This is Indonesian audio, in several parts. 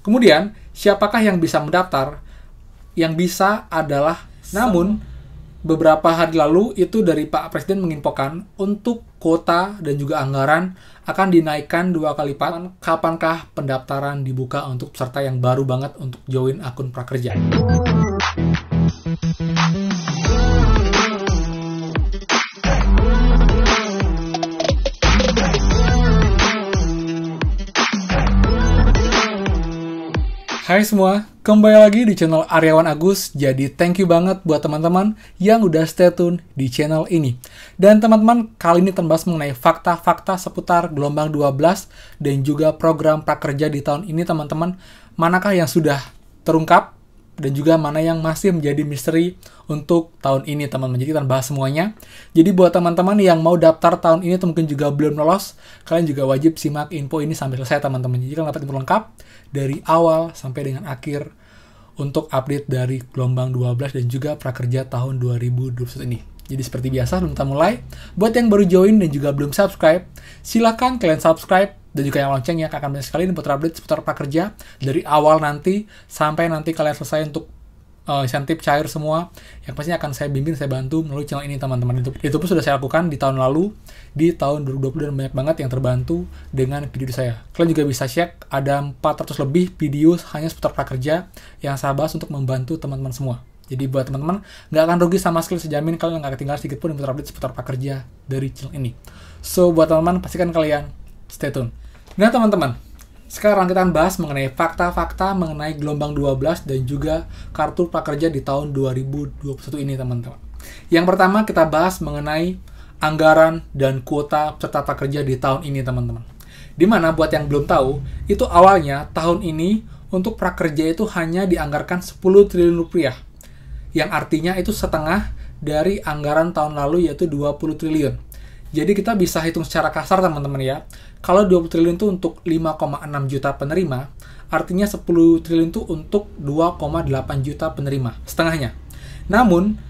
Kemudian, siapakah yang bisa mendaftar? Yang bisa adalah, namun beberapa hari lalu itu dari Pak Presiden menginfokan untuk kuota dan juga anggaran akan dinaikkan 2 kali lipat. Kapankah pendaftaran dibuka untuk peserta yang baru banget untuk join akun prakerja? Hai semua, kembali lagi di channel Aryawan Agus. Jadi thank you banget buat teman-teman yang udah stay tune di channel ini. Dan teman-teman, kali ini akan bahas mengenai fakta-fakta seputar gelombang 12 dan juga program prakerja di tahun ini teman-teman. Manakah yang sudah terungkap dan juga mana yang masih menjadi misteri untuk tahun ini teman-teman. Jadi kita akan bahas semuanya. Jadi buat teman-teman yang mau daftar tahun ini atau mungkin juga belum lolos, kalian juga wajib simak info ini sampai selesai teman-teman. Jadi kalian dapat info lengkap dari awal sampai dengan akhir untuk update dari gelombang 12 dan juga prakerja tahun 2021 ini. Jadi seperti biasa, sebelum kita mulai, buat yang baru join dan juga belum subscribe, silakan kalian subscribe dan juga yang lonceng ya, akan banyak sekali nih terupdate seputar prakerja dari awal nanti sampai nanti kalian selesai untuk insentif cair semua yang pastinya akan saya bimbing, saya bantu melalui channel ini teman-teman. Itu pun sudah saya lakukan di tahun lalu, di tahun 2020, dan banyak banget yang terbantu dengan video saya. Kalian juga bisa cek, ada 400 lebih video hanya seputar prakerja yang saya bahas untuk membantu teman-teman semua. Jadi buat teman-teman, nggak akan rugi sama sekali, sejamin kalian nggak ketinggalan sedikit pun info update seputar prakerja dari channel ini. So, buat teman-teman, pastikan kalian stay tune. Nah teman-teman, sekarang kita akan bahas mengenai fakta-fakta mengenai gelombang 12 dan juga kartu prakerja di tahun 2021 ini teman-teman. Yang pertama kita bahas mengenai anggaran dan kuota peserta prakerja di tahun ini teman-teman. Dimana buat yang belum tahu, itu awalnya tahun ini untuk prakerja itu hanya dianggarkan 10 triliun rupiah. Yang artinya itu setengah dari anggaran tahun lalu yaitu 20 triliun. Jadi kita bisa hitung secara kasar teman-teman ya. Kalau 20 triliun itu untuk 5,6 juta penerima, artinya 10 triliun itu untuk 2,8 juta penerima, setengahnya. Namun,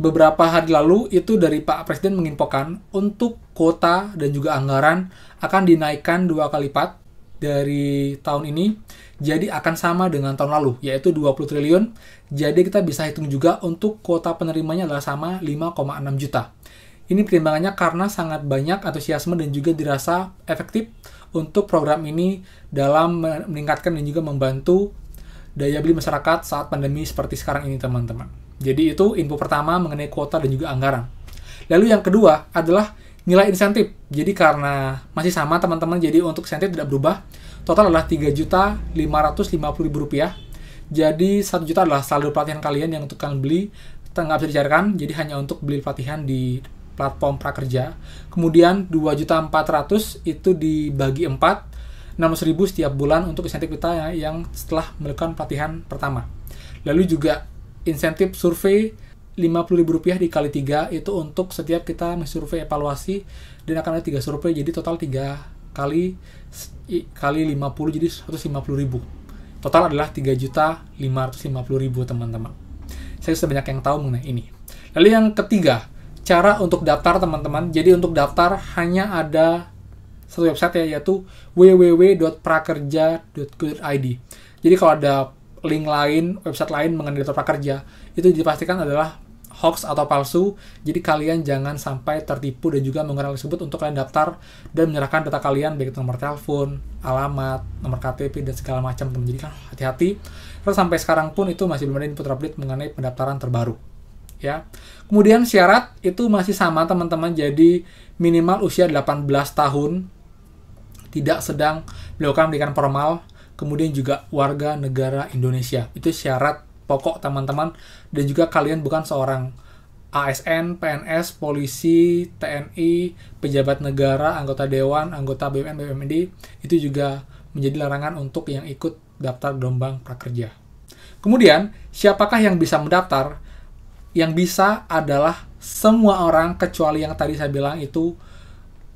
beberapa hari lalu itu dari Pak Presiden menginfokan untuk kuota dan juga anggaran akan dinaikkan 2 kali lipat dari tahun ini. Jadi akan sama dengan tahun lalu, yaitu 20 triliun. Jadi kita bisa hitung juga untuk kuota penerimanya adalah sama 5,6 juta. Ini pertimbangannya karena sangat banyak antusiasme dan juga dirasa efektif untuk program ini dalam meningkatkan dan juga membantu daya beli masyarakat saat pandemi seperti sekarang ini teman-teman. Jadi itu info pertama mengenai kuota dan juga anggaran. Lalu yang kedua adalah nilai insentif. Jadi karena masih sama teman-teman, jadi untuk insentif tidak berubah. Total adalah Rp3.550.000. Jadi 1 juta adalah saldo pelatihan kalian yang untuk kalian beli, nggak bisa dicairkan, jadi hanya untuk beli pelatihan di platform prakerja. Kemudian 2.400.000 itu dibagi 4, 600.000 setiap bulan untuk insentif kita yang setelah melakukan pelatihan pertama. Lalu juga insentif survei Rp50.000 dikali 3 itu untuk setiap kita survei evaluasi, dan akan ada 3 survei, jadi total 3 kali 50 jadi 150.000. Total adalah 3.550.000 teman-teman. Saya sudah banyak yang tahu mengenai ini. Lalu yang ketiga, cara untuk daftar teman-teman. Jadi untuk daftar hanya ada satu website ya, yaitu www.prakerja.go.id. Jadi kalau ada link lain, website lain mengenai daftar prakerja, itu dipastikan adalah hoax atau palsu. Jadi kalian jangan sampai tertipu dan juga menggunakan tersebut untuk kalian daftar dan menyerahkan data kalian, baik itu nomor telepon, alamat, nomor KTP, dan segala macam teman. Jadi kan hati-hati. Terus sampai sekarang pun itu masih belum ada info update mengenai pendaftaran terbaru. Ya. Kemudian syarat itu masih sama teman-teman, jadi minimal usia 18 tahun, tidak sedang melakukan pendidikan formal, kemudian juga warga negara Indonesia. Itu syarat pokok teman-teman, dan juga kalian bukan seorang ASN, PNS, polisi, TNI, pejabat negara, anggota dewan, anggota BUMN, BUMD, itu juga menjadi larangan untuk yang ikut daftar gelombang prakerja. Kemudian, siapakah yang bisa mendaftar? Yang bisa adalah semua orang kecuali yang tadi saya bilang itu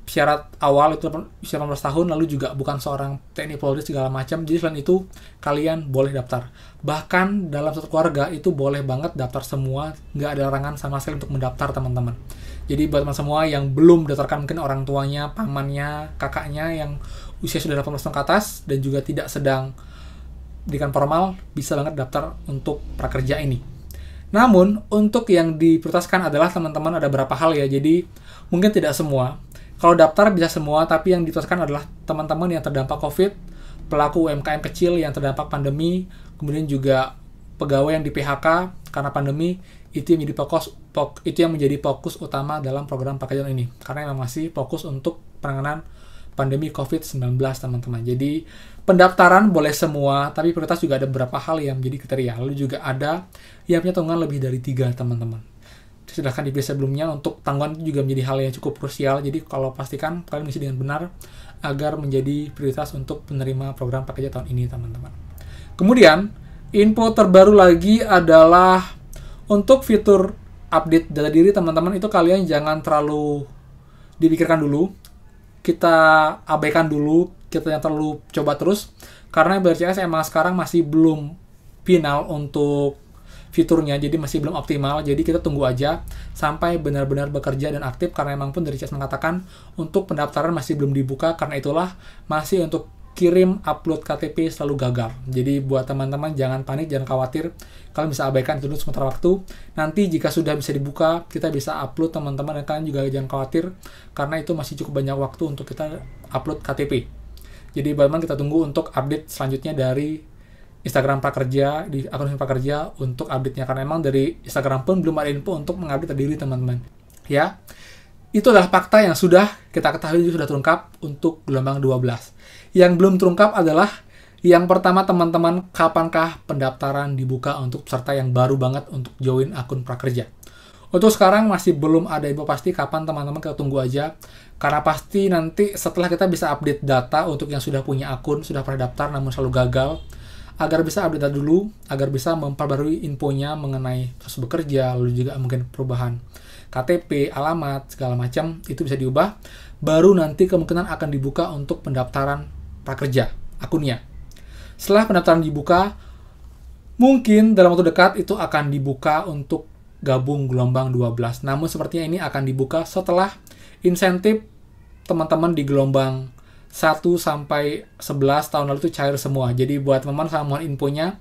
syarat awal itu usia 18 tahun, lalu juga bukan seorang TNI Polri segala macam. Jadi selain itu kalian boleh daftar. Bahkan dalam satu keluarga itu boleh banget daftar semua, nggak ada larangan sama sekali untuk mendaftar teman-teman. Jadi buat teman semua yang belum daftarkan, mungkin orang tuanya, pamannya, kakaknya yang usia sudah 18 tahun ke atas dan juga tidak sedang pendidikan formal bisa banget daftar untuk prakerja ini. Namun, untuk yang diprioritaskan adalah teman-teman ada beberapa hal ya, jadi mungkin tidak semua. Kalau daftar bisa semua, tapi yang diprioritaskan adalah teman-teman yang terdampak COVID, pelaku UMKM kecil yang terdampak pandemi, kemudian juga pegawai yang di PHK karena pandemi, itu yang menjadi fokus utama dalam program prakerja ini. Karena memang masih fokus untuk penanganan pandemi COVID-19, teman-teman. Jadi, pendaftaran boleh semua, tapi prioritas juga ada beberapa hal yang menjadi kriteria. Lalu juga ada yang punya tanggungan lebih dari 3, teman-teman. Silahkan dipilih sebelumnya. Untuk tanggungan juga menjadi hal yang cukup krusial. Jadi, kalau pastikan kalian mengisi dengan benar agar menjadi prioritas untuk penerima program prakerja tahun ini, teman-teman. Kemudian, info terbaru lagi adalah untuk fitur update data diri, teman-teman, itu kalian jangan terlalu dipikirkan dulu. Kita abaikan dulu, kita yang terlalu coba terus, karena BRCS emang sekarang masih belum final untuk fiturnya, jadi masih belum optimal, jadi kita tunggu aja sampai benar-benar bekerja dan aktif, karena emang pun dari CS mengatakan untuk pendaftaran masih belum dibuka, karena itulah masih untuk kirim upload KTP selalu gagal. Jadi buat teman-teman jangan panik, jangan khawatir, kalian bisa abaikan dulu sementara waktu. Nanti jika sudah bisa dibuka, kita bisa upload, teman-teman, dan kalian juga jangan khawatir karena itu masih cukup banyak waktu untuk kita upload KTP. Jadi teman-teman kita tunggu untuk update selanjutnya dari Instagram Prakerja, di akun Prakerja untuk update-nya, karena emang dari Instagram pun belum ada info untuk mengupdate diri, teman-teman. Ya. Itu adalah fakta yang sudah kita ketahui sudah terungkap untuk gelombang 12. Yang belum terungkap adalah yang pertama, teman-teman, kapankah pendaftaran dibuka untuk peserta yang baru banget untuk join akun prakerja. Untuk sekarang masih belum ada info pasti kapan, teman-teman, kita tunggu aja. Karena pasti nanti setelah kita bisa update data untuk yang sudah punya akun, sudah pernah daftar namun selalu gagal, agar bisa update data dulu, agar bisa memperbarui infonya mengenai proses bekerja, lalu juga mungkin perubahan KTP, alamat, segala macam, itu bisa diubah. Baru nanti kemungkinan akan dibuka untuk pendaftaran prakerja, akunnya. Setelah pendaftaran dibuka, mungkin dalam waktu dekat itu akan dibuka untuk gabung gelombang 12. Namun sepertinya ini akan dibuka setelah insentif teman-teman di gelombang 1 sampai 11 tahun lalu itu cair semua. Jadi buat teman-teman, saya mohon infonya,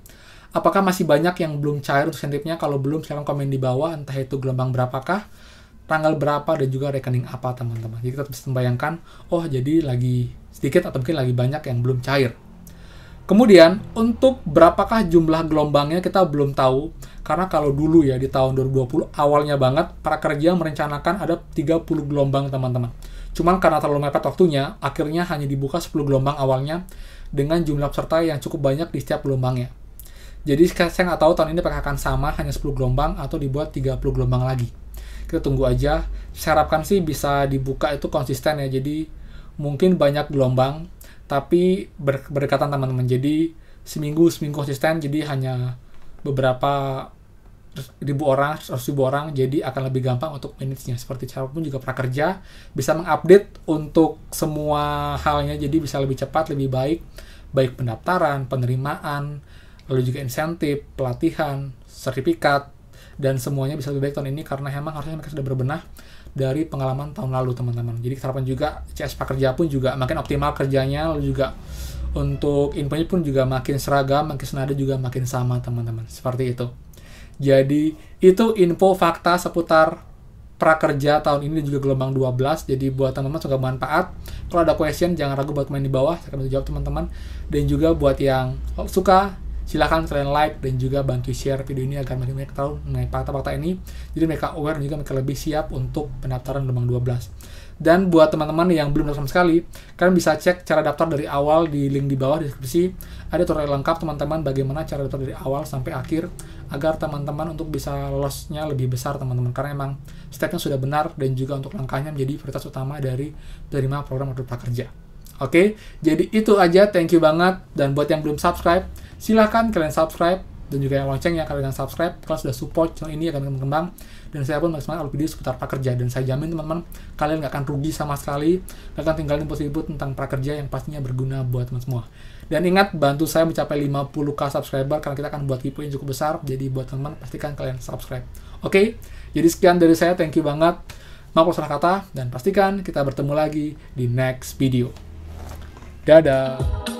apakah masih banyak yang belum cair untuk insentifnya? Kalau belum, silahkan komen di bawah, entah itu gelombang berapakah, tanggal berapa, dan juga rekening apa, teman-teman. Jadi kita bisa membayangkan, oh jadi lagi sedikit atau mungkin lagi banyak yang belum cair. Kemudian, untuk berapakah jumlah gelombangnya kita belum tahu, karena kalau dulu ya di tahun 2020, awalnya banget, prakerja merencanakan ada 30 gelombang, teman-teman. Cuman karena terlalu mepet waktunya, akhirnya hanya dibuka 10 gelombang awalnya, dengan jumlah peserta yang cukup banyak di setiap gelombangnya. Jadi saya nggak tahu tahun ini apakah akan sama, hanya 10 gelombang, atau dibuat 30 gelombang lagi. Kita tunggu aja. Saya harapkan sih bisa dibuka itu konsisten ya. Jadi mungkin banyak gelombang, tapi berdekatan, teman-teman. Jadi seminggu konsisten, jadi hanya beberapa ribu orang, 100.000 orang, jadi akan lebih gampang untuk manage-nya. Seperti cara pun juga prakerja bisa mengupdate untuk semua halnya, jadi bisa lebih cepat, lebih baik pendaftaran, penerimaan, lalu juga insentif, pelatihan, sertifikat, dan semuanya bisa lebih baik tahun ini karena memang harusnya mereka sudah berbenah dari pengalaman tahun lalu, teman-teman. Jadi harapan juga CS Prakerja pun juga makin optimal kerjanya, lalu juga untuk infonya pun juga makin seragam, makin senada, juga makin sama, teman-teman. Seperti itu. Jadi itu info fakta seputar prakerja tahun ini dan juga gelombang 12. Jadi buat teman-teman semoga bermanfaat. Kalau ada question jangan ragu buat komen di bawah, saya akan bantu jawab, teman-teman. Dan juga buat yang suka, silahkan kalian like dan juga bantu share video ini agar makin banyak tahu mengenai fakta-fakta ini. Jadi mereka aware dan juga mereka lebih siap untuk pendaftaran gelombang 12. Dan buat teman-teman yang belum daftar sama sekali, kalian bisa cek cara daftar dari awal di link di bawah di deskripsi. Ada tutorial lengkap, teman-teman, bagaimana cara daftar dari awal sampai akhir agar teman-teman untuk bisa lolosnya lebih besar, teman-teman. Karena emang stepnya sudah benar dan juga untuk langkahnya menjadi prioritas utama dari penerima program Kartu Prakerja. Oke, jadi itu aja. Thank you banget. Dan buat yang belum subscribe, silahkan kalian subscribe, dan juga yang lonceng ya kalian subscribe. Kalian sudah support channel ini akan berkembang, dan saya pun maksimal upload video seputar prakerja, dan saya jamin teman-teman kalian nggak akan rugi sama sekali, nggak akan tinggalin info tentang prakerja yang pastinya berguna buat teman semua. Dan ingat, bantu saya mencapai 50k subscriber karena kita akan buat giveaway yang cukup besar. Jadi buat teman-teman pastikan kalian subscribe. Oke, jadi sekian dari saya, thank you banget. Maaf kalau salah kata, dan pastikan kita bertemu lagi di next video. Dadah.